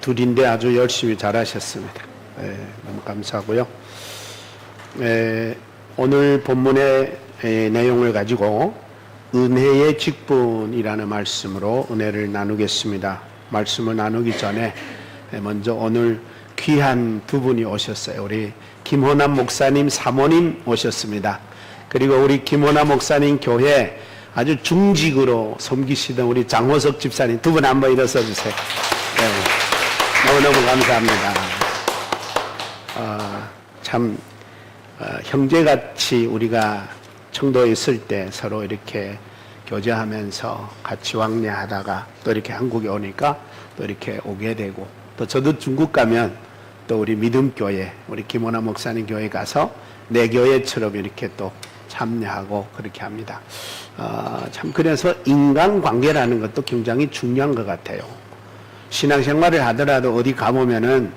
둘인데 아주 열심히 잘하셨습니다. 너무 감사하고요. 오늘 본문의 내용을 가지고 은혜의 직분이라는 말씀으로 은혜를 나누겠습니다. 말씀을 나누기 전에 먼저 오늘 귀한 두 분이 오셨어요. 우리 김호남 목사님 사모님 오셨습니다. 그리고 우리 김호남 목사님 교회 아주 중직으로 섬기시던 우리 장호석 집사님 두 분 한번 일어서 주세요. 너무너무 감사합니다. 형제같이 우리가 청도에 있을 때 서로 이렇게 교제하면서 같이 왕래하다가 또 이렇게 한국에 오니까 또 이렇게 오게 되고, 또 저도 중국 가면 또 우리 믿음교회, 우리 김원아 목사님 교회 가서 내 교회처럼 이렇게 또 참여하고 그렇게 합니다. 그래서 인간관계라는 것도 굉장히 중요한 것 같아요. 신앙생활을 하더라도 어디 가보면은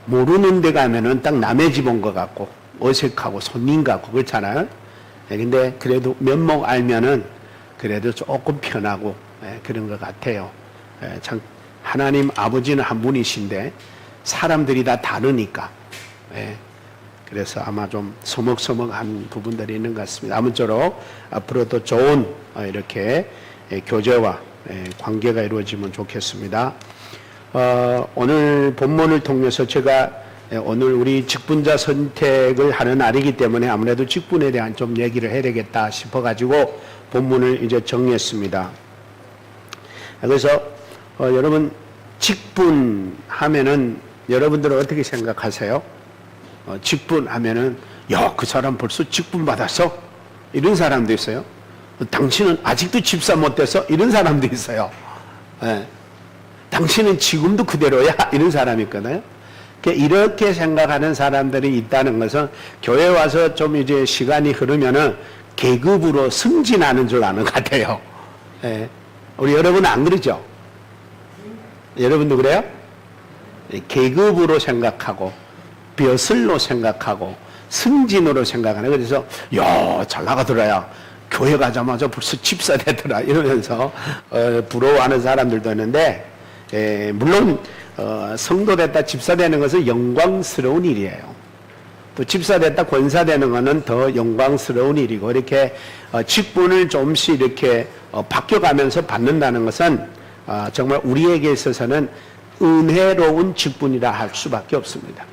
모르는 데 가면은 딱 남의 집 온 것 같고 어색하고 손님 같고 그렇잖아요. 근데 그래도 면목 알면은 그래도 조금 편하고 그런 것 같아요. 참 하나님 아버지는 한 분이신데 사람들이 다 다르니까 그래서 아마 좀 서먹서먹한 부분들이 있는 것 같습니다. 아무쪼록 앞으로도 좋은 이렇게 교제와 관계가 이루어지면 좋겠습니다. 오늘 본문을 통해서 제가 오늘 우리 직분자 선택을 하는 날이기 때문에 아무래도 직분에 대한 좀 얘기를 해야 되겠다 싶어가지고 본문을 이제 정리했습니다. 그래서 여러분 직분하면은 여러분들은 어떻게 생각하세요? 직분하면은 야, 그 사람 벌써 직분 받았어? 이런 사람도 있어요. 당신은 아직도 집사 못 돼서? 이런 사람도 있어요. 당신은 지금도 그대로야? 이런 사람이 있거든요. 이렇게 생각하는 사람들이 있다는 것은 교회 와서 좀 이제 시간이 흐르면은 계급으로 승진하는 줄 아는 것 같아요. 우리 여러분은 안 그러죠? 여러분도 그래요? 계급으로 생각하고 벼슬로 생각하고 승진으로 생각하는. 그래서 야, 잘 나가더라야, 교회 가자마자 벌써 집사 되더라 이러면서 부러워하는 사람들도 있는데, 물론 성도 됐다 집사 되는 것은 영광스러운 일이에요. 또 집사 됐다 권사 되는 것은 더 영광스러운 일이고, 이렇게 직분을 조금씩 이렇게 바뀌어가면서 받는다는 것은 정말 우리에게 있어서는 은혜로운 직분이라 할 수밖에 없습니다.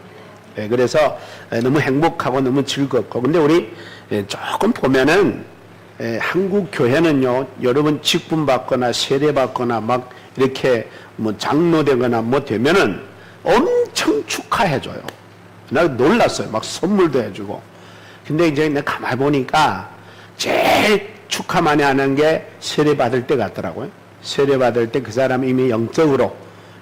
그래서 너무 행복하고 너무 즐겁고, 근데 우리 조금 보면은 한국 교회는요, 여러분 직분 받거나 세례 받거나 막 이렇게 뭐 장로 되거나 뭐 되면은 엄청 축하해줘요. 나 놀랐어요. 막 선물도 해주고. 근데 이제 내가 가만히 보니까 제일 축하 많이 하는 게 세례 받을 때 같더라고요. 세례 받을 때 그 사람이 이미 영적으로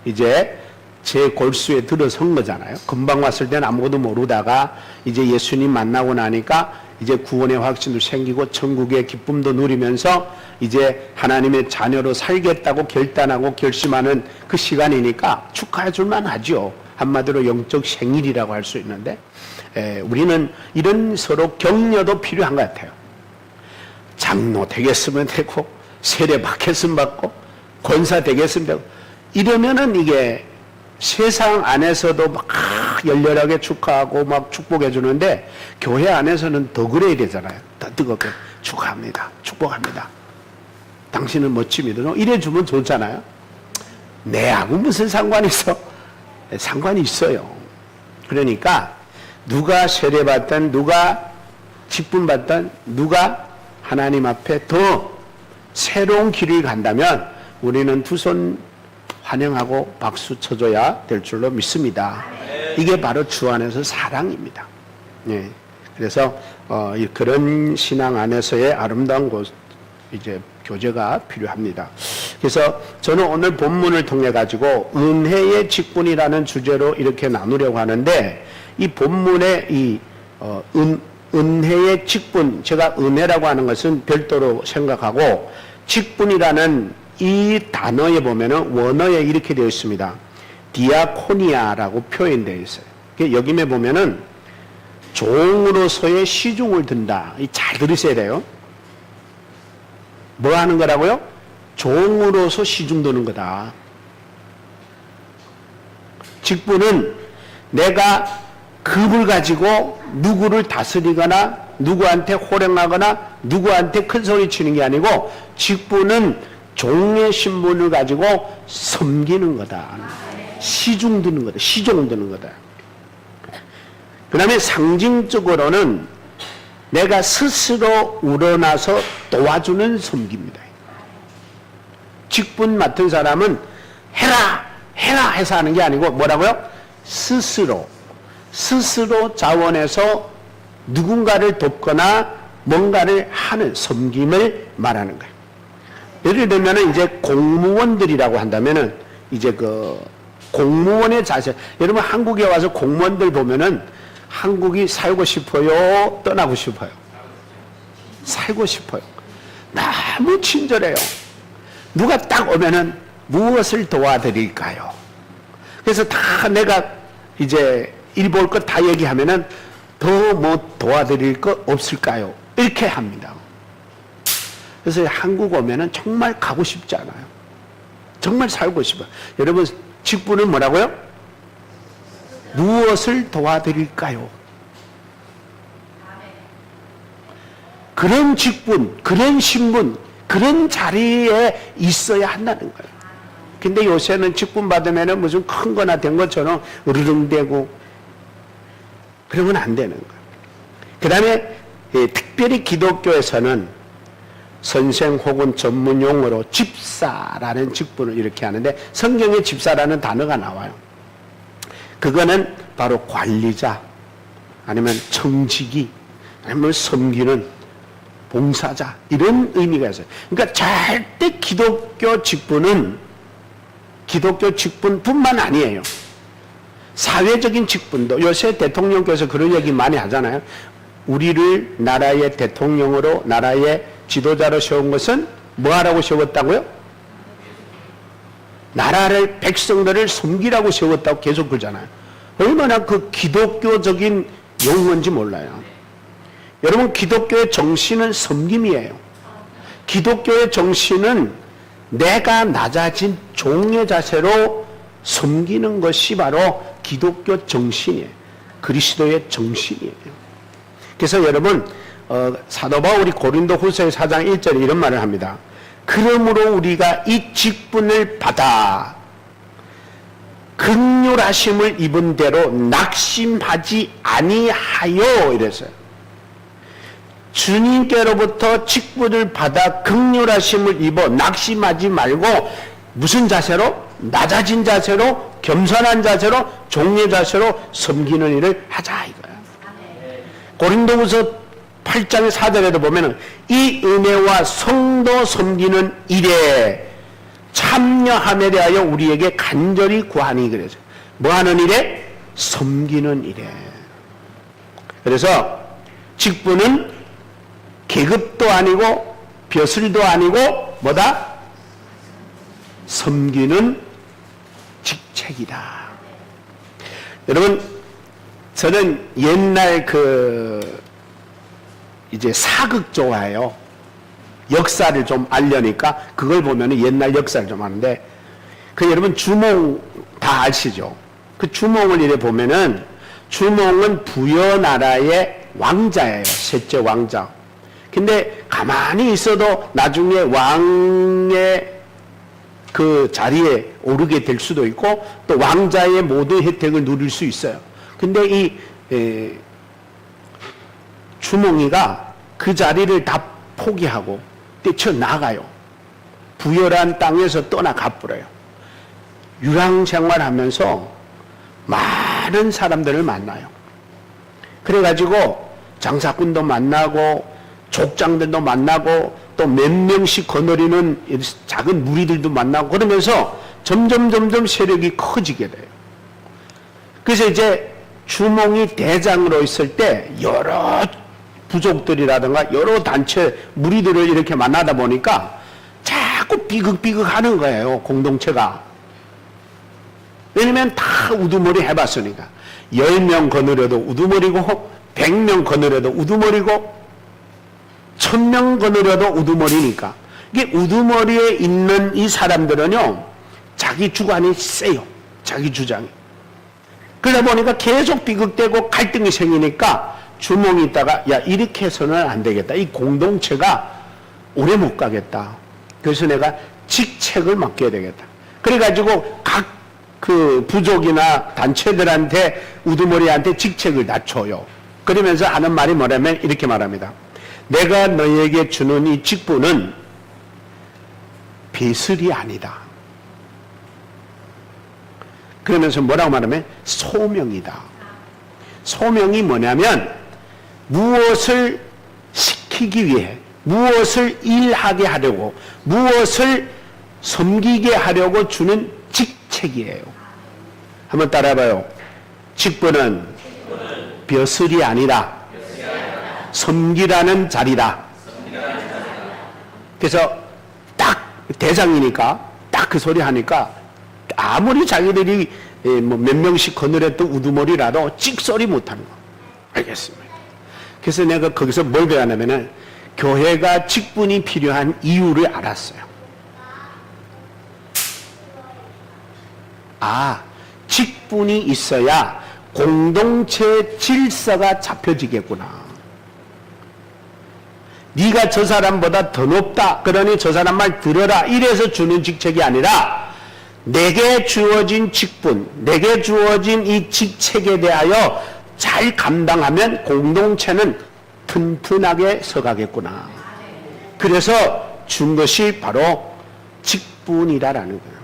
이제 제 골수에 들어선 거잖아요. 금방 왔을 때는 아무것도 모르다가 이제 예수님 만나고 나니까 이제 구원의 확신도 생기고 천국의 기쁨도 누리면서 이제 하나님의 자녀로 살겠다고 결단하고 결심하는 그 시간이니까 축하해 줄만 하죠. 한마디로 영적 생일이라고 할 수 있는데, 우리는 이런 서로 격려도 필요한 것 같아요. 장로 되겠으면 되고 세례 받겠으면 받고 권사 되겠으면 되고, 이러면은 이게 세상 안에서도 막 열렬하게 축하하고 막 축복해 주는데, 교회 안에서는 더 그래야 되잖아요. 더 뜨겁게 축하합니다, 축복합니다, 당신은 멋집니다, 이래 주면 좋잖아요. 내하고 무슨 상관이 있어? 상관이 있어요. 그러니까 누가 세례 받든 누가 직분 받든 누가 하나님 앞에 더 새로운 길을 간다면 우리는 두 손 환영하고 박수 쳐줘야 될 줄로 믿습니다. 이게 바로 주 안에서 사랑입니다. 그래서 그런 신앙 안에서의 아름다운 이제 교제가 필요합니다. 그래서 저는 오늘 본문을 통해 가지고 은혜의 직분이라는 주제로 이렇게 나누려고 하는데, 이 본문의 이 은혜의 직분, 제가 은혜라고 하는 것은 별도로 생각하고, 직분이라는 이 단어에 보면은 원어에 이렇게 되어 있습니다. 디아코니아라고 표현되어 있어요. 여기에 보면은 종으로서의 시중을 든다. 잘 들으셔야 돼요. 뭐 하는 거라고요? 종으로서 시중 드는 거다. 직분은 내가 급을 가지고 누구를 다스리거나 누구한테 호령하거나 누구한테 큰 소리 치는 게 아니고 직분은 종의 신분을 가지고 섬기는 거다. 시중 드는 거다. 시종 드는 거다. 그 다음에 상징적으로는 내가 스스로 우러나서 도와주는 섬깁니다. 직분 맡은 사람은 해라 해서 하는 게 아니고 뭐라고요? 스스로 자원해서 누군가를 돕거나 뭔가를 하는 섬김을 말하는 거예요. 예를 들면 이제 공무원들이라고 한다면은 이제 그 공무원의 자세, 여러분 한국에 와서 공무원들 보면은 한국이 살고 싶어요? 떠나고 싶어요? 살고 싶어요. 너무 친절해요. 누가 딱 오면은 무엇을 도와드릴까요? 그래서 다 내가 이제 일 볼 것 다 얘기하면은 더 뭐 도와드릴 거 없을까요? 이렇게 합니다. 그래서 한국 오면은 정말 가고 싶지 않아요. 정말 살고 싶어요. 여러분 직분은 뭐라고요? 무엇을 도와드릴까요? 그런 직분, 그런 신분, 그런 자리에 있어야 한다는 거예요. 근데 요새는 직분 받으면 무슨 큰 거나 된 것처럼 으르렁대고 그러면 안 되는 거예요. 그 다음에 특별히 기독교에서는 선생 혹은 전문 용어로 집사라는 직분을 이렇게 하는데 성경에 집사라는 단어가 나와요. 그거는 바로 관리자 아니면 청지기 아니면 섬기는 봉사자 이런 의미가 있어요. 그러니까 절대 기독교 직분뿐만 아니에요. 사회적인 직분도 요새 대통령께서 그런 얘기 많이 하잖아요. 우리를 나라의 대통령으로 나라의 지도자로 세운 것은 뭐 하라고 세웠다고요? 나라를 백성들을 섬기라고 세웠다고 계속 그러잖아요. 얼마나 그 기독교적인 용어인지 몰라요. 여러분 기독교의 정신은 섬김이에요. 기독교의 정신은 내가 낮아진 종의 자세로 섬기는 것이 바로 기독교 정신이에요. 그리스도의 정신이에요. 그래서 여러분 사도 바울이 고린도 후서 4장 1절에 이런 말을 합니다. 그러므로 우리가 이 직분을 받아 긍휼하심을 입은 대로 낙심하지 아니하여 이랬어요. 주님께로부터 직분을 받아 긍휼하심을 입어 낙심하지 말고 무슨 자세로? 낮아진 자세로 겸손한 자세로 종의 자세로 섬기는 일을 하자 이거야. 고린도후서 8장 4절에도 보면은 이 은혜와 성도 섬기는 일에 참여함에 대하여 우리에게 간절히 구하니 그래서 뭐 하는 일에? 섬기는 일에. 그래서 직분은 계급도 아니고 벼슬도 아니고 뭐다? 섬기는 직책이다. 여러분 저는 옛날 이제 사극 좋아해요. 역사를 좀 알려니까 그걸 보면 옛날 역사를 좀 아는데 여러분 주몽 다 아시죠? 그 주몽을 이래 보면은 주몽은 부여나라의 왕자예요. 셋째 왕자. 근데 가만히 있어도 나중에 왕의 그 자리에 오르게 될 수도 있고 또 왕자의 모든 혜택을 누릴 수 있어요. 근데 이 주몽이가 그 자리를 다 포기하고 뛰쳐나가요. 부여란 땅에서 떠나가버려요. 유랑생활하면서 많은 사람들을 만나요. 그래가지고 장사꾼도 만나고 족장들도 만나고 또 몇 명씩 거느리는 작은 무리들도 만나고 그러면서 점점 세력이 커지게 돼요. 그래서 이제 주몽이 대장으로 있을 때 여러 부족들이라든가 여러 단체 무리들을 이렇게 만나다 보니까 자꾸 삐걱삐걱 하는 거예요. 공동체가. 왜냐면 다 우두머리 해봤으니까. 10명 거느려도 우두머리고 100명 거느려도 우두머리고 1000명 거느려도 우두머리니까. 이게 우두머리에 있는 이 사람들은요 자기 주관이 세요. 자기 주장이. 그러다 보니까 계속 비극되고 갈등이 생기니까 주몽이 있다가 야 이렇게 해서는 안 되겠다. 이 공동체가 오래 못 가겠다. 그래서 내가 직책을 맡겨야 되겠다. 그래가지고 각 그 부족이나 단체들한테 우두머리한테 직책을 낮춰요. 그러면서 하는 말이 뭐냐면 이렇게 말합니다. 내가 너희에게 주는 이 직분은 배설이 아니다. 그러면서 뭐라고 말하면 소명이다. 소명이 뭐냐면 무엇을 시키기 위해, 무엇을 일하게 하려고, 무엇을 섬기게 하려고 주는 직책이에요. 한번 따라해봐요. 직분은 벼슬이 아니라 섬기라는 자리다. 그래서 딱 대장이니까 딱 그 소리 하니까 아무리 자기들이 뭐 몇 명씩 거느렸던 우두머리라도 찍소리 못하는 거. 알겠습니다. 그래서 내가 거기서 뭘 배웠냐면은 교회가 직분이 필요한 이유를 알았어요. 아, 직분이 있어야 공동체 질서가 잡혀지겠구나. 네가 저 사람보다 더 높다. 그러니 저 사람 말 들어라. 이래서 주는 직책이 아니라 내게 주어진 직분, 내게 주어진 이 직책에 대하여 잘 감당하면 공동체는 튼튼하게 서가겠구나. 그래서 준 것이 바로 직분이라는 거예요.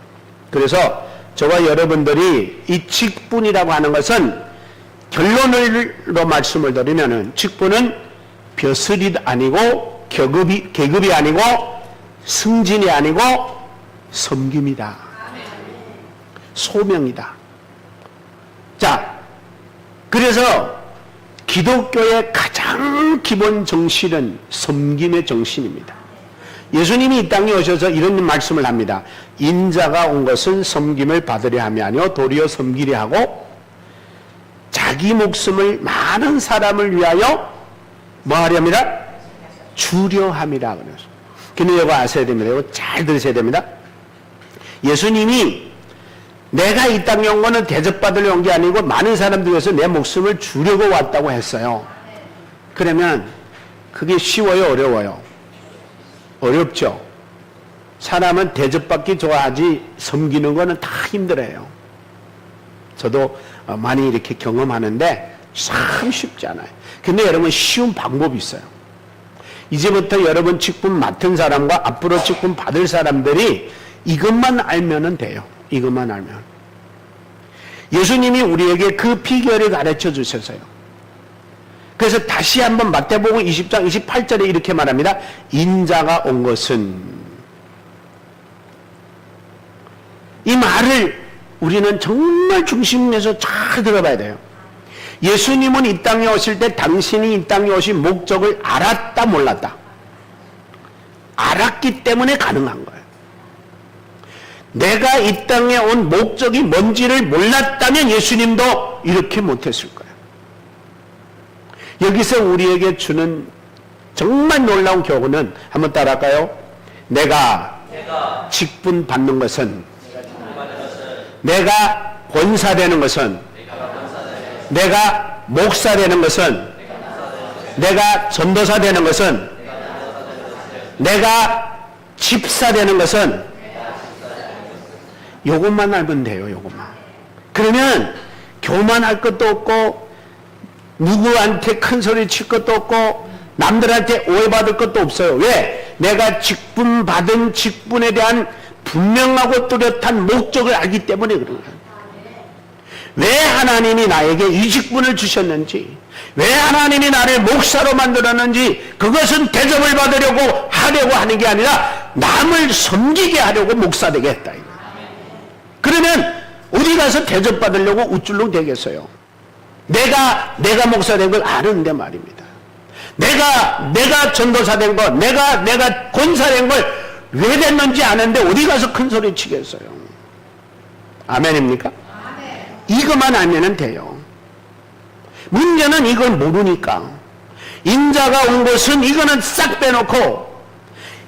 그래서 저와 여러분들이 이 직분이라고 하는 것은 결론으로 말씀을 드리면은 직분은 벼슬이 아니고 계급이 아니고 승진이 아니고 섬김이다. 소명이다. 자, 그래서 기독교의 가장 기본 정신은 섬김의 정신입니다. 예수님이 이 땅에 오셔서 이런 말씀을 합니다. 인자가 온 것은 섬김을 받으려 함이 아니요 도리어 섬기려 하고 자기 목숨을 많은 사람을 위하여 뭐 하렵니다? 주려 함이라 그래서. 근데 이거 아셔야 됩니다. 이거 잘 들으셔야 됩니다. 예수님이 내가 이 땅에 온 거는 대접받으려 온 게 아니고 많은 사람들 위해서 내 목숨을 주려고 왔다고 했어요. 그러면 그게 쉬워요, 어려워요? 어렵죠. 사람은 대접받기 좋아하지 섬기는 거는 다 힘들어요. 저도 많이 이렇게 경험하는데 참 쉽지 않아요. 근데 여러분 쉬운 방법이 있어요. 이제부터 여러분 직분 맡은 사람과 앞으로 직분 받을 사람들이 이것만 알면은 돼요. 이것만 알면. 예수님이 우리에게 그 비결을 가르쳐 주셨어요. 그래서 다시 한번 마태복음 20장 28절에 이렇게 말합니다. 인자가 온 것은, 이 말을 우리는 정말 중심에서 잘 들어봐야 돼요. 예수님은 이 땅에 오실 때 당신이 이 땅에 오신 목적을 알았다 몰랐다? 알았기 때문에 가능한 거예요. 내가 이 땅에 온 목적이 뭔지를 몰랐다면 예수님도 이렇게 못했을 거예요. 여기서 우리에게 주는 정말 놀라운 교훈은 한번 따라할까요? 내가 직분 받는 것은, 내가 권사되는 것은, 내가 목사 되는 것은, 내가 전도사 되는 것은, 내가 집사 되는 것은 요것만 알면 돼요. 요것만. 그러면 교만할 것도 없고 누구한테 큰 소리 칠 것도 없고 남들한테 오해받을 것도 없어요. 왜? 내가 직분 받은 직분에 대한 분명하고 뚜렷한 목적을 알기 때문에 그런 거예요. 왜 하나님이 나에게 이 직분을 주셨는지, 왜 하나님이 나를 목사로 만들었는지, 그것은 대접을 받으려고 하려고 하는 게 아니라 남을 섬기게 하려고 목사 되게 했다. 그러면 어디 가서 대접받으려고 우쭐롱 되겠어요? 내가 목사 된 걸 아는데 말입니다. 내가 전도사 된 거, 내가 권사 된 걸 왜 됐는지 아는데 어디 가서 큰 소리 치겠어요? 아멘입니까? 아멘. 이것만 알면 돼요. 문제는 이걸 모르니까. 인자가 온 것은 이거는 싹 빼놓고,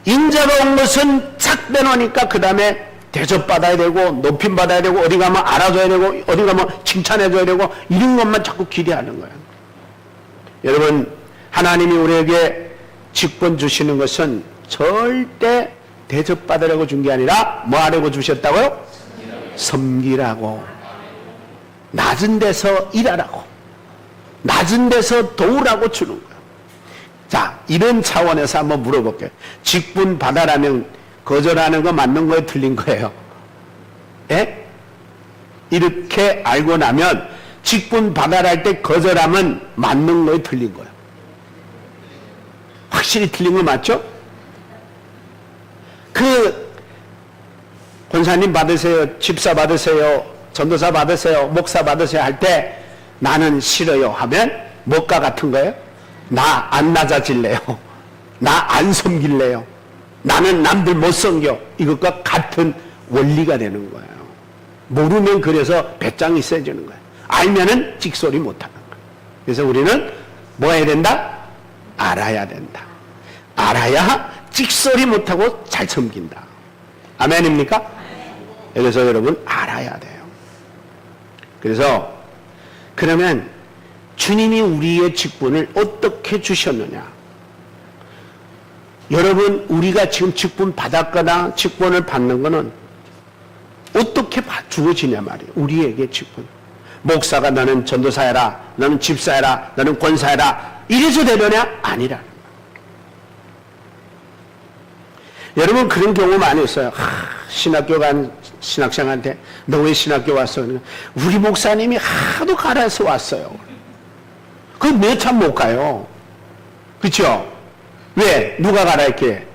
인자가 온 것은 싹 빼놓으니까 그 다음에 대접받아야 되고 높임 받아야 되고 어디 가면 알아줘야 되고 어디 가면 칭찬해줘야 되고 이런 것만 자꾸 기대하는 거예요. 여러분, 하나님이 우리에게 직분 주시는 것은 절대 대접받으려고 준 게 아니라 뭐 하려고 주셨다고요? 섬기라고. 낮은 데서 일하라고. 낮은 데서 도우라고 주는 거예요. 자, 이런 차원에서 한번 물어볼게요. 직분 받아라면 거절하는 거 맞는 거예요? 틀린 거예요? 예? 이렇게 알고 나면 직분 받아라 할 때 거절하면 맞는 거예요? 틀린 거예요? 확실히 틀린 거 맞죠? 권사님 받으세요, 집사 받으세요, 전도사 받으세요, 목사 받으세요 할 때 나는 싫어요 하면 뭐가 같은 거예요? 나 안 낮아질래요, 나 안 섬길래요, 나는 남들 못 섬겨, 이것과 같은 원리가 되는 거예요. 모르면 그래서 배짱이 세지는 거예요. 알면은 찍소리 못하는 거예요. 그래서 우리는 뭐 해야 된다? 알아야 된다. 알아야 찍소리 못하고 잘 섬긴다. 아멘입니까? 그래서 여러분 알아야 돼요. 그래서 그러면 주님이 우리의 직분을 어떻게 주셨느냐? 여러분, 우리가 지금 직분 받았거나 직분을 받는 것은 어떻게 주어지냐 말이에요. 우리에게 직분. 목사가 너는 전도사해라, 너는 집사해라, 너는 권사해라, 이래서 되려냐? 아니라. 여러분, 그런 경우 많이 있어요. 신학교 간 신학생한테 너 왜 신학교 왔어? 우리 목사님이 하도 가라서 왔어요. 그럼 몇 참 못 가요. 그렇죠? 왜? 누가 가라 했기에?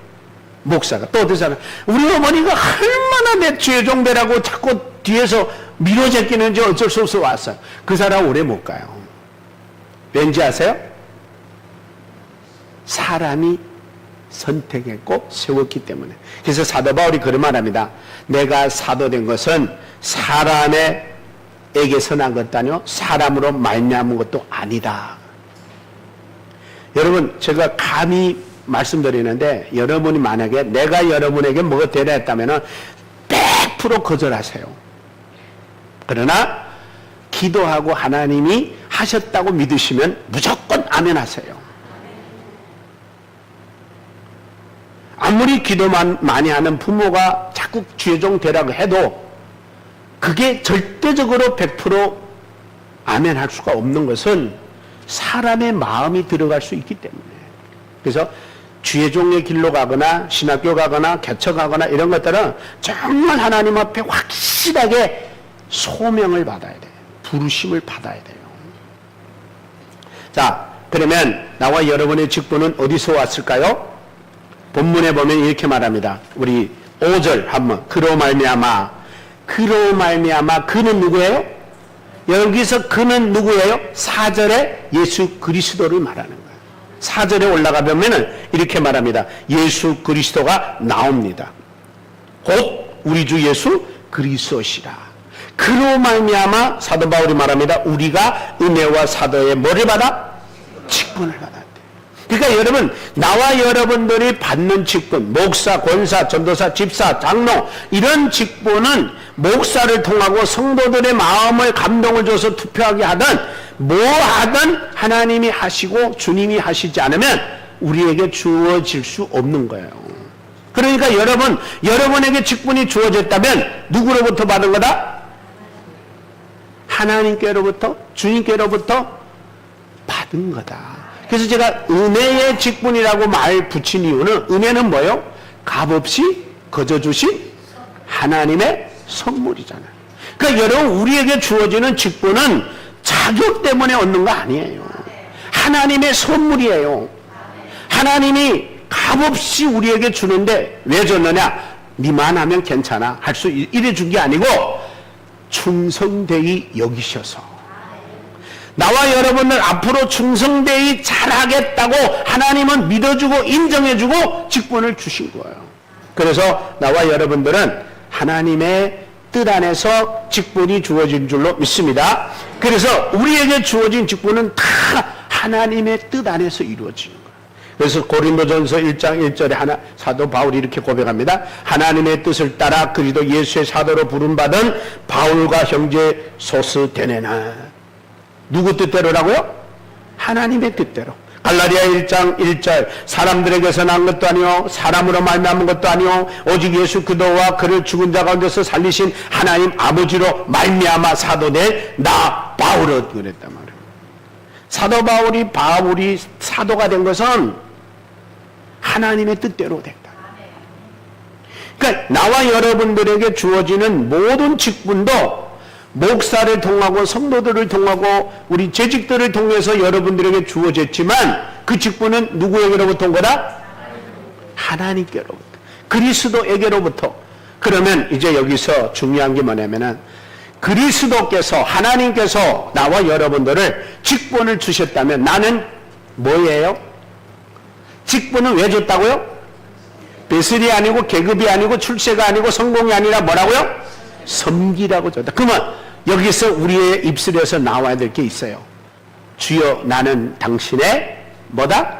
목사가. 또 어떤 사람, 우리 어머니가 얼마나 내 죄종되라고 자꾸 뒤에서 밀어제끼는지 어쩔 수 없어 왔어요. 그 사람 오래 못 가요. 왠지 아세요? 사람이 선택했고 세웠기 때문에. 그래서 사도 바울이 그런 말합니다. 내가 사도 된 것은 사람에게서 난 것도 아니요 사람으로 말미암은 것도 아니다. 여러분, 제가 감히 말씀드리는데 여러분이 만약에 내가 여러분에게 뭐가 되라 했다면 100% 거절하세요. 그러나 기도하고 하나님이 하셨다고 믿으시면 무조건 아멘 하세요. 아무리 기도만 많이 하는 부모가 자꾸 죄종 되라고 해도 그게 절대적으로 100% 아멘 할 수가 없는 것은 사람의 마음이 들어갈 수 있기 때문에. 그래서 죄종의 길로 가거나 신학교 가거나 개척 가거나 이런 것들은 정말 하나님 앞에 확실하게 소명을 받아야 돼요. 부르심을 받아야 돼요. 자, 그러면 나와 여러분의 직분은 어디서 왔을까요? 본문에 보면 이렇게 말합니다. 우리 5절 한번. 그로 말미암아. 그로 말미암아. 그는 누구예요? 여기서 그는 누구예요? 4절에 예수 그리스도를 말하는 거예요. 4절에 올라가 보면은 이렇게 말합니다. 예수 그리스도가 나옵니다. 곧 우리 주 예수 그리스도시라. 그로 말미암아 사도 바울이 말합니다. 우리가 은혜와 사도의 뭐를 받아? 직분을 받아. 그러니까 여러분, 나와 여러분들이 받는 직분, 목사, 권사, 전도사, 집사, 장로, 이런 직분은 목사를 통하고 성도들의 마음을 감동을 줘서 투표하게 하든 뭐 하든 하나님이 하시고 주님이 하시지 않으면 우리에게 주어질 수 없는 거예요. 그러니까 여러분에게 직분이 주어졌다면 누구로부터 받은 거다? 하나님께로부터, 주님께로부터 받은 거다. 그래서 제가 은혜의 직분이라고 말 붙인 이유는, 은혜는 뭐예요? 값없이 거저 주신 하나님의 선물이잖아요. 그러니까 여러분, 우리에게 주어지는 직분은 자격 때문에 얻는 거 아니에요. 하나님의 선물이에요. 하나님이 값없이 우리에게 주는데 왜 줬느냐? 니만 하면 괜찮아 할 수 이래 준 게 아니고 충성되이 여기셔서 나와 여러분들 앞으로 충성되이 잘하겠다고 하나님은 믿어주고 인정해주고 직분을 주신 거예요. 그래서 나와 여러분들은 하나님의 뜻 안에서 직분이 주어진 줄로 믿습니다. 그래서 우리에게 주어진 직분은 다 하나님의 뜻 안에서 이루어지는 거예요. 그래서 고린도전서 1장 1절에 사도 바울이 이렇게 고백합니다. 하나님의 뜻을 따라 그리스도 예수의 사도로 부름받은 바울과 형제 소스데네나. 누구 뜻대로라고요? 하나님의 뜻대로. 갈라디아 1장 1절 사람들에게서 난 것도 아니요 사람으로 말미암은 것도 아니요 오직 예수 그리스도와 그를 죽은 자 가운데서 살리신 하나님 아버지로 말미암아 사도된 나 바울은 그랬단 말이에요. 사도 바울이 사도가 된 것은 하나님의 뜻대로 됐다. 그러니까 나와 여러분들에게 주어지는 모든 직분도 목사를 통하고 성도들을 통하고 우리 재직들을 통해서 여러분들에게 주어졌지만 그 직분은 누구에게로부터 온 거다? 하나님께로부터, 그리스도에게로부터. 그러면 이제 여기서 중요한 게 뭐냐면은 그리스도께서, 하나님께서 나와 여러분들을 직분을 주셨다면 나는 뭐예요? 직분은 왜 줬다고요? 배슬이 아니고 계급이 아니고 출세가 아니고 성공이 아니라 뭐라고요? 섬기라고 줬다. 그러면 여기서 우리의 입술에서 나와야 될 게 있어요. 주여 나는 당신의 뭐다?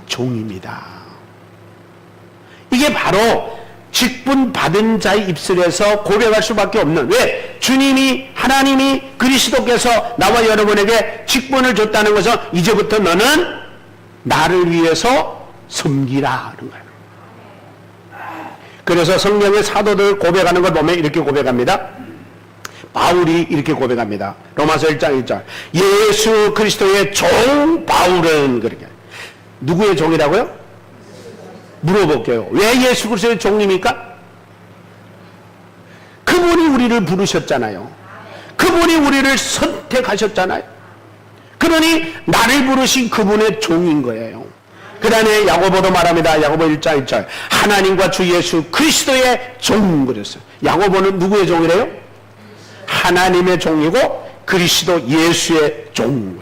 종입니다. 이게 바로 직분 받은 자의 입술에서 고백할 수밖에 없는, 왜? 주님이, 하나님이, 그리스도께서 나와 여러분에게 직분을 줬다는 것은 이제부터 너는 나를 위해서 섬기라 하는 거예요. 그래서 성경의 사도들 고백하는 걸 보면 이렇게 고백합니다. 바울이 이렇게 고백합니다. 로마서 1장 1절 예수 그리스도의 종 바울은, 그렇게. 누구의 종이라고요? 물어볼게요. 왜 예수 그리스도의 종입니까? 그분이 우리를 부르셨잖아요. 그분이 우리를 선택하셨잖아요. 그러니 나를 부르신 그분의 종인 거예요. 그 다음에 야고보도 말합니다. 야고보 1장 1절 하나님과 주 예수 그리스도의 종 그랬어요. 야고보는 누구의 종이래요? 하나님의 종이고 그리스도 예수의 종.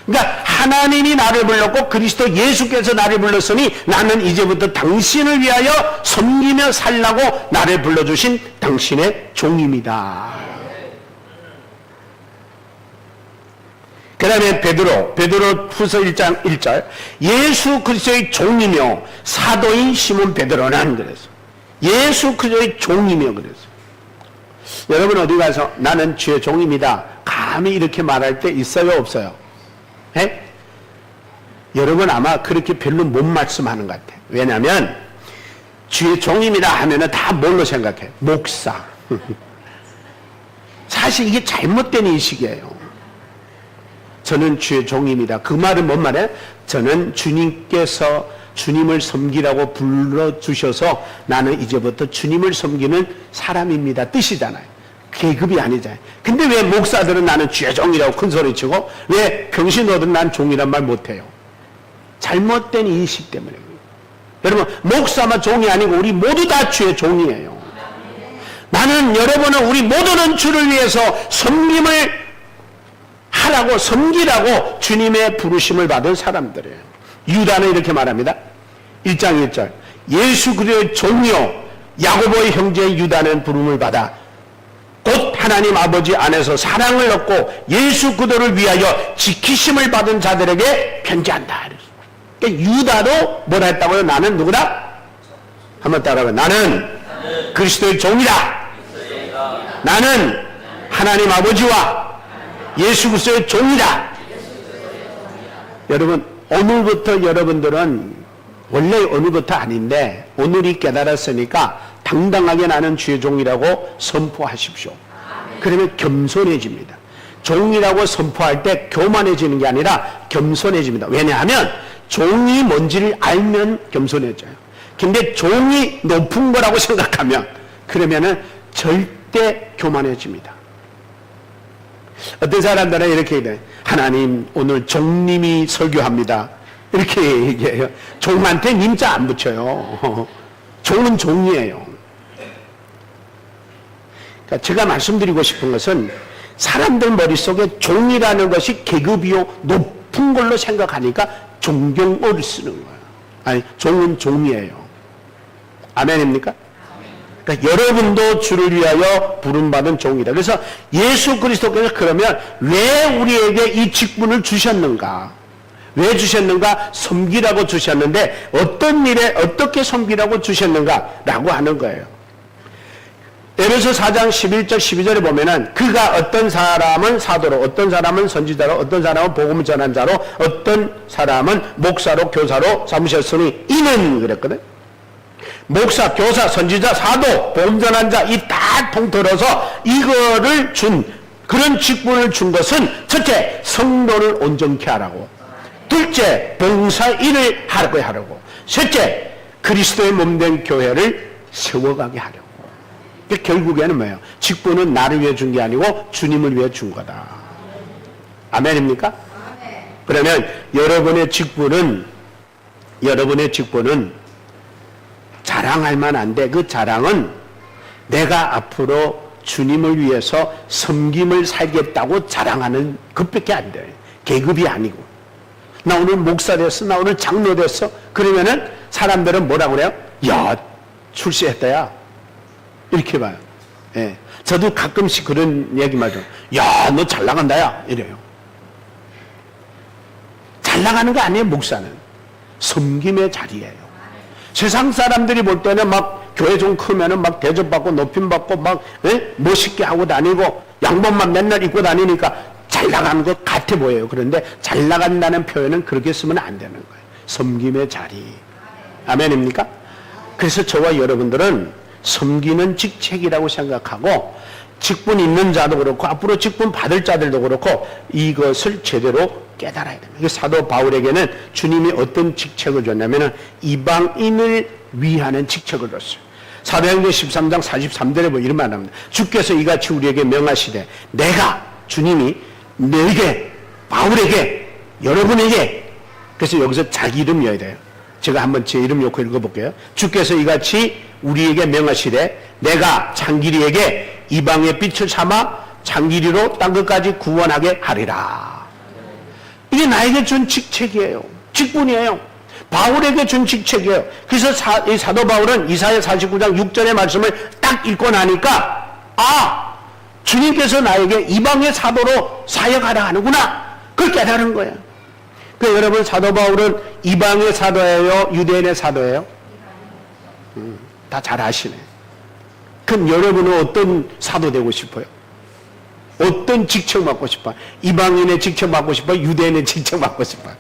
그러니까 하나님이 나를 불렀고 그리스도 예수께서 나를 불렀으니 나는 이제부터 당신을 위하여 섬기며 살라고 나를 불러주신 당신의 종입니다. 그 다음에 베드로 후서 1장 1절 예수 그리스도의 종이며 사도인 시몬 베드로는 그랬어. 예수 그리스도의 종이며 그랬어. 여러분 어디 가서 나는 주의 종입니다 감히 이렇게 말할 때 있어요 없어요? 에? 여러분 아마 그렇게 별로 못 말씀하는 것 같아요. 왜냐하면 주의 종입니다 하면은 다 뭘로 생각해? 목사. 사실 이게 잘못된 인식이에요. 저는 주의 종입니다. 그 말은 뭔 말이에요? 저는 주님께서 주님을 섬기라고 불러주셔서 나는 이제부터 주님을 섬기는 사람입니다 뜻이잖아요. 계급이 아니잖아요. 근데 왜 목사들은 나는 주의 종이라고 큰 소리치고 왜 병신어들은 난 종이란 말 못해요? 잘못된 인식 때문에. 여러분 목사만 종이 아니고 우리 모두 다 주의 종이에요. 나는 여러분은 우리 모두는 주를 위해서 섬김을 하라고 섬기라고 주님의 부르심을 받은 사람들이에요. 유다는 이렇게 말합니다. 1장 1절 예수 그리스도의 종이요 야고보의 형제 유다는 부름을 받아 곧 하나님 아버지 안에서 사랑을 얻고 예수 그리스도를 위하여 지키심을 받은 자들에게 편지한다. 그러니까 유다도 뭐라 했다고요? 나는 누구다? 한번 따라해요. 나는 그리스도의 종이다. 나는 하나님 아버지와 예수 그리스도의 종이다. 여러분 오늘부터 여러분들은 원래 오늘부터 아닌데 오늘이 깨달았으니까 당당하게 나는 주의 종이라고 선포하십시오. 그러면 겸손해집니다. 종이라고 선포할 때 교만해지는 게 아니라 겸손해집니다. 왜냐하면 종이 뭔지를 알면 겸손해져요. 근데 종이 높은 거라고 생각하면 그러면은 절대 교만해집니다. 어떤 사람들은 이렇게 얘기해요. 하나님 오늘 종님이 설교합니다. 이렇게 얘기해요. 종한테 님자 안 붙여요. 종은 종이에요. 그러니까 제가 말씀드리고 싶은 것은 사람들 머릿속에 종이라는 것이 계급이요 높은 걸로 생각하니까 존경어를 쓰는 거예요. 아니 종은 종이에요. 아멘입니까? 그러니까 여러분도 주를 위하여 부름받은 종이다. 그래서 예수 그리스도께서 그러면 왜 우리에게 이 직분을 주셨는가? 왜 주셨는가? 섬기라고 주셨는데 어떤 일에 어떻게 섬기라고 주셨는가라고 하는 거예요. 에베소 4장 11절 12절에 보면은 그가 어떤 사람은 사도로, 어떤 사람은 선지자로, 어떤 사람은 복음을 전한 자로, 어떤 사람은 목사로, 교사로 삼으셨으니 이는 그랬거든. 목사, 교사, 선지자, 사도, 복음 전한 자 이 다 통틀어서 이거를 준, 그런 직분을 준 것은 첫째 성도를 온전케 하라고, 둘째 봉사 일을 하라고, 셋째 그리스도의 몸된 교회를 세워가게 하려고. 결국에는 뭐예요? 직분은 나를 위해 준 게 아니고 주님을 위해 준 거다. 아멘입니까? 그러면 여러분의 직분은 자랑할 만한데 그 자랑은 내가 앞으로 주님을 위해서 섬김을 살겠다고 자랑하는 것밖에 안 돼요. 계급이 아니고. 나 오늘 목사 됐어, 나 오늘 장로 됐어. 그러면은 사람들은 뭐라고 그래요? 야, 출세했다야. 이렇게 봐요. 예. 저도 가끔씩 그런 얘기만 좀, 야, 너 잘 나간다야. 이래요. 잘 나가는 거 아니에요, 목사는. 섬김의 자리예요. 세상 사람들이 볼 때는 막 교회 좀 크면은 막 대접받고 높임받고 막, 멋있게 하고 다니고 양복만 맨날 입고 다니니까 잘 나가는 것 같아 보여요. 그런데 잘 나간다는 표현은 그렇게 쓰면 안 되는 거예요. 섬김의 자리. 아멘입니까? 그래서 저와 여러분들은 섬기는 직책이라고 생각하고 직분 있는 자도 그렇고 앞으로 직분 받을 자들도 그렇고 이것을 제대로 깨달아야 됩니다. 사도 바울에게는 주님이 어떤 직책을 줬냐면 이방인을 위하는 직책을 줬어요. 사도행전 13장 43절에 뭐 이런 말 합니다. 주께서 이같이 우리에게 명하시되 내가 주님이 너에게 바울에게 여러분에게, 그래서 여기서 자기 이름이어야 돼요. 제가 한번 제 이름 놓고 읽어볼게요. 주께서 이같이 우리에게 명하시되 내가 장기리에게 이방의 빛을 삼아 장기리로 땅 끝까지 구원하게 하리라. 이게 나에게 준 직책이에요. 직분이에요. 바울에게 준 직책이에요. 그래서 이 사도 바울은 이사야 49장 6절의 말씀을 딱 읽고 나니까 주님께서 나에게 이방의 사도로 사역하라 하는구나. 그걸 깨달은 거예요. 그러니까 여러분, 사도 바울은 이방의 사도예요? 유대인의 사도예요? 다 잘 아시네. 그럼 여러분은 어떤 사도 되고 싶어요? 어떤 직책 맡고 싶어요? 이방인의 직책 맡고 싶어요? 유대인의 직책 맡고 싶어요?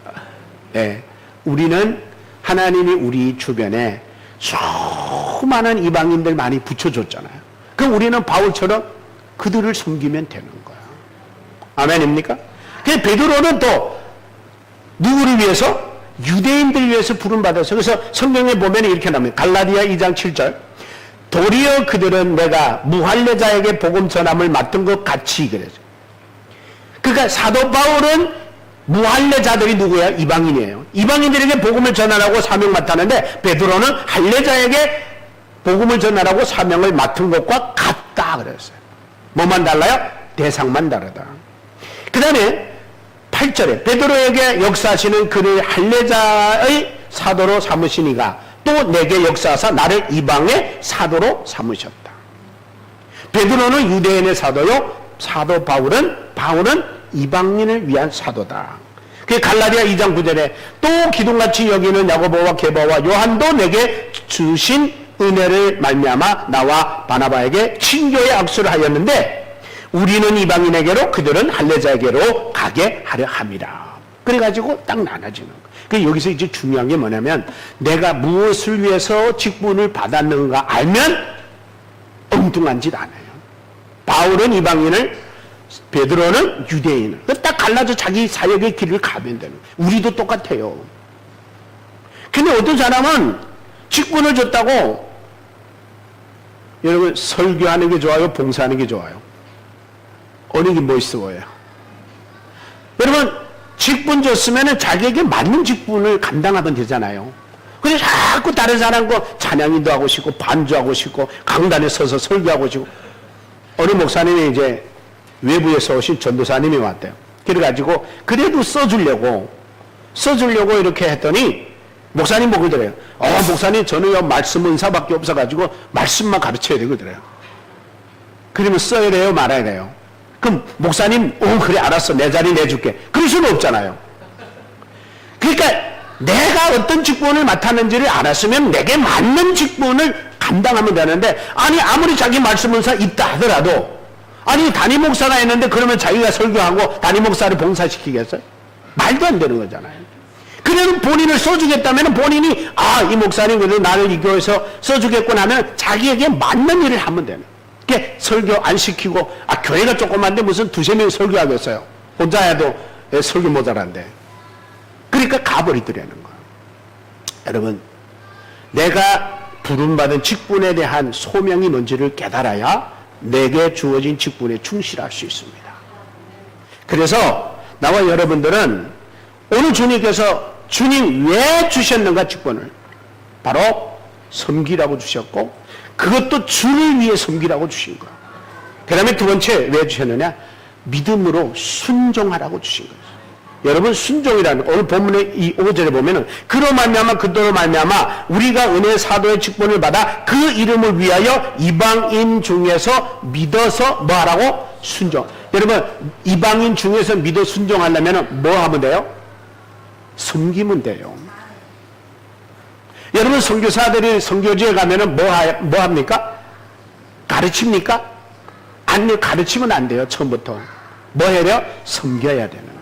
네. 우리는 하나님이 우리 주변에 수많은 이방인들 많이 붙여줬잖아요. 그럼 우리는 바울처럼 그들을 섬기면 되는 거야. 아멘입니까? 그래서 베드로는 또 누구를 위해서? 유대인들을 위해서 부름받았어요. 그래서 성경에 보면 이렇게 나옵니다. 갈라디아 2장 7절. 도리어 그들은 내가 무할례자에게 복음 전함을 맡은 것 같이 그래서. 그러니까 사도 바울은 무할례자들이 누구야? 이방인이에요. 이방인들에게 복음을 전하라고 사명 맡았는데 베드로는 할례자에게 복음을 전하라고 사명을 맡은 것과 같다 그랬어요. 뭐만 달라요? 대상만 다르다. 그 다음에 8절에 베드로에게 역사하시는 그를 할례자의 사도로 삼으시니가 또 내게 역사하사 나를 이방의 사도로 삼으셨다. 베드로는 유대인의 사도요, 사도 바울은 이방인을 위한 사도다. 그 갈라디아 2장 9절에 또 기둥같이 여기는 야고보와 게바와 요한도 내게 주신 은혜를 말미암아 나와 바나바에게 친교의 악수를 하였는데 우리는 이방인에게로 그들은 할례자에게로 가게 하려 함이라. 그래가지고 딱 나눠지는 거예요. 여기서 이제 중요한 게 뭐냐면 내가 무엇을 위해서 직분을 받았는가 알면 엉뚱한 짓 안 해요. 바울은 이방인을, 베드로는 유대인을. 딱 갈라져 자기 사역의 길을 가면 되는 거예요. 우리도 똑같아요. 근데 어떤 사람은 직분을 줬다고, 여러분 설교하는 게 좋아요? 봉사하는 게 좋아요? 어느 게 멋있어 보여요? 여러분 직분 줬으면 자기에게 맞는 직분을 감당하면 되잖아요. 근데 자꾸 다른 사람 거 찬양인도 하고 싶고 반주하고 싶고 강단에 서서 설교하고 싶고. 어느 목사님이 이제 외부에서 오신 전도사님이 왔대요. 그래가지고 그래도 써주려고 이렇게 했더니 목사님 보고 그러더래요. 목사님 저는요 말씀 은사밖에 없어가지고 말씀만 가르쳐야 되거든요. 그러면 써야 돼요 말아야 돼요? 그럼 목사님 그래 알았어 내 자리 내줄게. 그럴 수는 없잖아요. 그러니까 내가 어떤 직분을 맡았는지를 알았으면 내게 맞는 직분을 감당하면 되는데, 아니 아무리 자기 말씀문사 있다 하더라도, 아니 담임 목사가 있는데 그러면 자기가 설교하고 담임 목사를 봉사시키겠어요? 말도 안 되는 거잖아요. 그래도 본인을 써주겠다면 본인이 이 목사님 그래도 나를 이 교회에서 써주겠구나 하면 자기에게 맞는 일을 하면 되는 거예요. 설교 안 시키고 교회가 조그만데 무슨 두세 명이 설교하겠어요. 혼자 해도 설교 모자란데. 그러니까 가버리더라는 거예요. 여러분, 내가 부름받은 직분에 대한 소명이 뭔지를 깨달아야 내게 주어진 직분에 충실할 수 있습니다. 그래서 나와 여러분들은 오늘 주님께서 주님 왜 주셨는가 직분을 바로 섬기라고 주셨고, 그것도 주를 위해 섬기라고 주신 거예요. 그 다음에 두 번째 왜 주셨느냐? 믿음으로 순종하라고 주신 거예요. 여러분, 순종이라는 오늘 본문의 이 5절에 보면은 그로 말미암아 그도로 말미암아 우리가 은혜 사도의 직분을 받아 그 이름을 위하여 이방인 중에서 믿어서 뭐 하라고? 순종. 여러분, 이방인 중에서 믿어 순종하려면 뭐 하면 돼요? 섬기면 돼요. 여러분, 선교사들이 선교지에 가면은 뭐 합니까? 가르칩니까? 아니요, 가르치면 안 돼요. 처음부터 뭐 해야 돼요? 섬겨야 되는 거예요.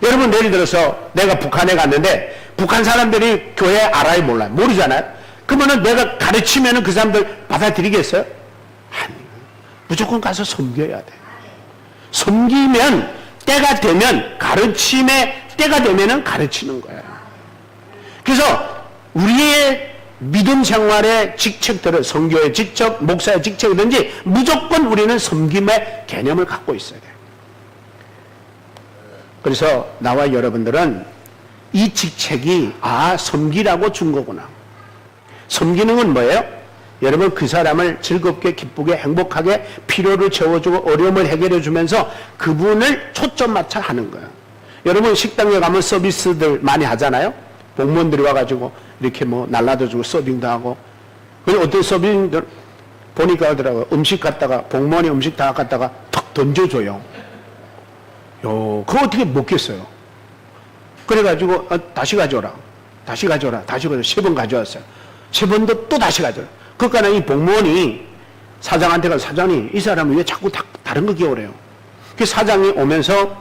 여러분, 예를 들어서 내가 북한에 갔는데 북한 사람들이 교회 알아요, 몰라요? 모르잖아요. 그러면은 내가 가르치면은 그 사람들 받아들이겠어요? 아니요. 무조건 가서 섬겨야 돼요. 섬기면 때가 되면, 가르침의 때가 되면은 가르치는 거예요. 그래서 우리의 믿음 생활의 직책들을, 선교의 직책, 목사의 직책이든지 무조건 우리는 섬김의 개념을 갖고 있어야 돼요. 그래서 나와 여러분들은 이 직책이 섬기라고 준 거구나. 섬기는 건 뭐예요? 여러분, 그 사람을 즐겁게 기쁘게 행복하게 필요를 채워주고 어려움을 해결해 주면서 그분을 초점 맞춰 하는 거예요. 여러분, 식당에 가면 서비스들 많이 하잖아요. 공무원들이 와가지고 이렇게 뭐 날라도 주고 서빙도 하고. 근데 어떤 서빙들 보니까 하더라고요. 음식 갖다가 공무원이 음식 다 갖다가 턱 던져줘요. 그거 어떻게 먹겠어요? 그래가지고 다시 가져오라. 다시 가져오라. 다시 가져오라. 3번 가져왔어요. 3번도 또 다시 가져오라. 그러니까 이 공무원이 사장한테 가서, 사장님 이 사람이 왜 자꾸 다른 거 기어오래요? 그 사장이 오면서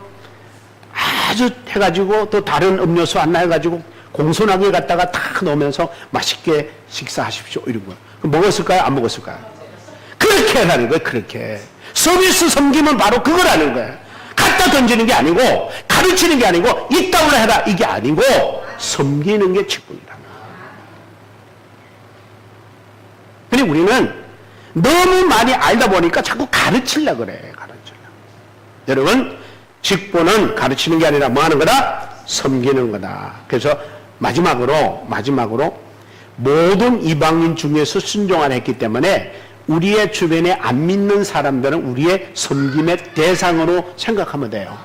아주 해가지고 또 다른 음료수 안나 해가지고 공손하게 갖다가 탁 넣으면서 맛있게 식사하십시오 이런 거예요. 먹었을까요? 안 먹었을까요? 그렇게 하는 거예요. 그렇게 서비스 섬기면 바로 그거라는 거예요. 갖다 던지는 게 아니고 가르치는 게 아니고 이따위로 해라 이게 아니고 섬기는 게 직분이다. 근데 우리는 너무 많이 알다 보니까 자꾸 가르치려고 그래. 여러분, 직분은 가르치는 게 아니라 뭐 하는 거다? 섬기는 거다. 그래서 마지막으로 모든 이방인 중에서 순종을 했기 때문에 우리의 주변에 안 믿는 사람들은 우리의 섬김의 대상으로 생각하면 돼요.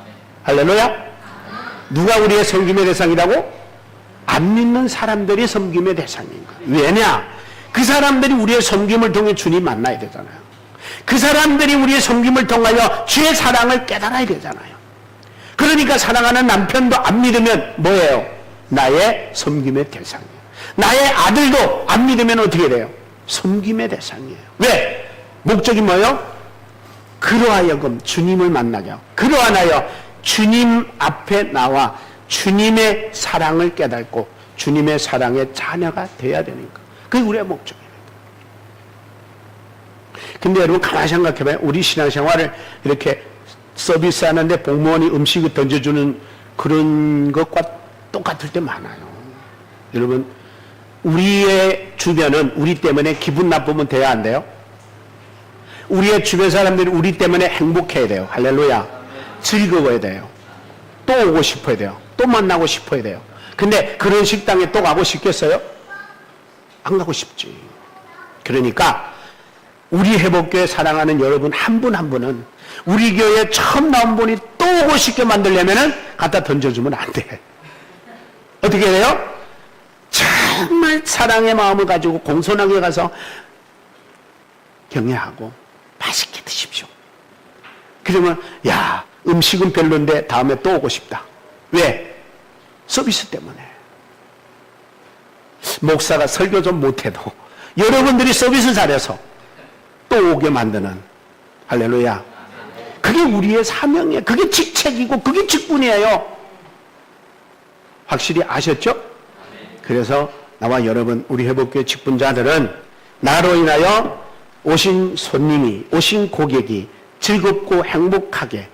할렐루야? 누가 우리의 섬김의 대상이라고? 안 믿는 사람들이 섬김의 대상인 거예요. 왜냐? 그 사람들이 우리의 섬김을 통해 주님 만나야 되잖아요. 그 사람들이 우리의 섬김을 통하여 주의 사랑을 깨달아야 되잖아요. 그러니까 사랑하는 남편도 안 믿으면 뭐예요? 나의 섬김의 대상이에요. 나의 아들도 안 믿으면 어떻게 돼요? 섬김의 대상이에요. 왜? 목적이 뭐예요? 그러하여금 주님을 만나게 하고, 그러하여 주님 앞에 나와 주님의 사랑을 깨닫고 주님의 사랑의 자녀가 되어야 되니까. 그게 우리의 목적입니다. 근데 여러분 가만히 생각해봐요. 우리 신앙생활을 이렇게 서비스하는데 공무원이 음식을 던져주는 그런 것과 똑같을 때 많아요. 여러분, 우리의 주변은 우리 때문에 기분 나쁘면 돼야 안 돼요? 우리의 주변 사람들이 우리 때문에 행복해야 돼요. 할렐루야. 즐거워야 돼요. 또 오고 싶어야 돼요. 또 만나고 싶어야 돼요. 근데 그런 식당에 또 가고 싶겠어요? 안 가고 싶지. 그러니까 우리 회복교회 사랑하는 여러분 한 분 한 분은 우리 교회에 처음 나온 분이 또 오고 싶게 만들려면은 갖다 던져주면 안 돼. 어떻게 해요? 정말 사랑의 마음을 가지고 공손하게 가서 경외하고 맛있게 드십시오. 그러면 야, 음식은 별론데 다음에 또 오고 싶다. 왜? 서비스 때문에. 목사가 설교 좀 못해도 여러분들이 서비스 잘해서 또 오게 만드는, 할렐루야. 그게 우리의 사명이에요. 그게 직책이고 그게 직분이에요. 확실히 아셨죠? 그래서 나와 여러분, 우리 회복교회 직분자들은 나로 인하여 오신 손님이, 오신 고객이 즐겁고 행복하게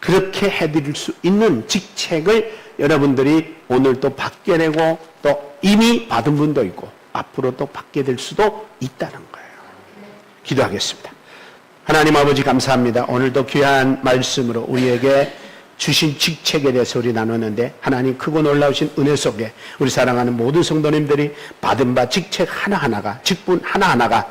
그렇게 해드릴 수 있는 직책을 여러분들이 오늘 또 받게 되고, 또 이미 받은 분도 있고 앞으로 또 받게 될 수도 있다는 거예요. 기도하겠습니다. 하나님 아버지 감사합니다. 오늘도 귀한 말씀으로 우리에게 주신 직책에 대해서 우리 나누는데, 하나님 크고 놀라우신 은혜 속에 우리 사랑하는 모든 성도님들이 받은 바 직책 하나하나가, 직분 하나하나가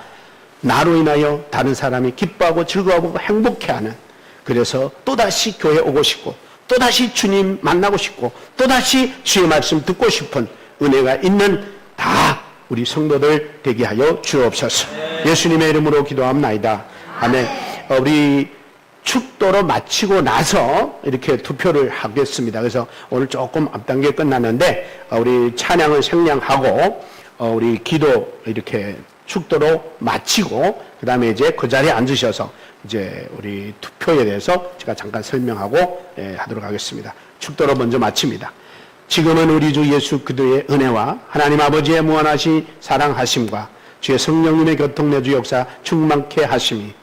나로 인하여 다른 사람이 기뻐하고 즐거워하고 행복해하는, 그래서 또다시 교회 오고 싶고 또다시 주님 만나고 싶고 또다시 주의 말씀 듣고 싶은 은혜가 있는 다 우리 성도들 되게 하여 주옵소서. 예수님의 이름으로 기도합나이다. 아멘. 우리 축도로 마치고 나서 이렇게 투표를 하겠습니다. 그래서 오늘 조금 앞당겨 끝났는데, 우리 찬양을 생략하고 우리 기도 이렇게 축도로 마치고 그 다음에 이제 그 자리에 앉으셔서 이제 우리 투표에 대해서 제가 잠깐 설명하고 하도록 하겠습니다. 축도로 먼저 마칩니다. 지금은 우리 주 예수 그리스도의 은혜와 하나님 아버지의 무한하신 사랑하심과 주의 성령님의 교통내주 역사 충만케 하심이,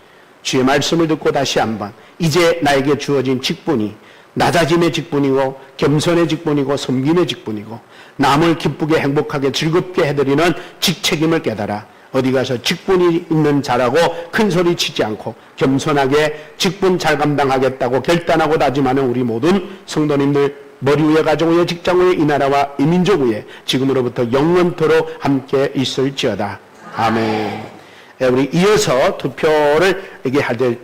주의 말씀을 듣고 다시 한번 이제 나에게 주어진 직분이 낮아짐의 직분이고 겸손의 직분이고 섬김의 직분이고 남을 기쁘게 행복하게 즐겁게 해드리는 직책임을 깨달아 어디 가서 직분이 있는 자라고 큰 소리 치지 않고 겸손하게 직분 잘 감당하겠다고 결단하고 다짐하는 우리 모든 성도님들, 머리 위에 가족 위에 직장 위에 이 나라와 이 민족 위에 지금으로부터 영원토록 함께 있을지어다. 아멘. 우리 이어서 투표를 이게 할 텐데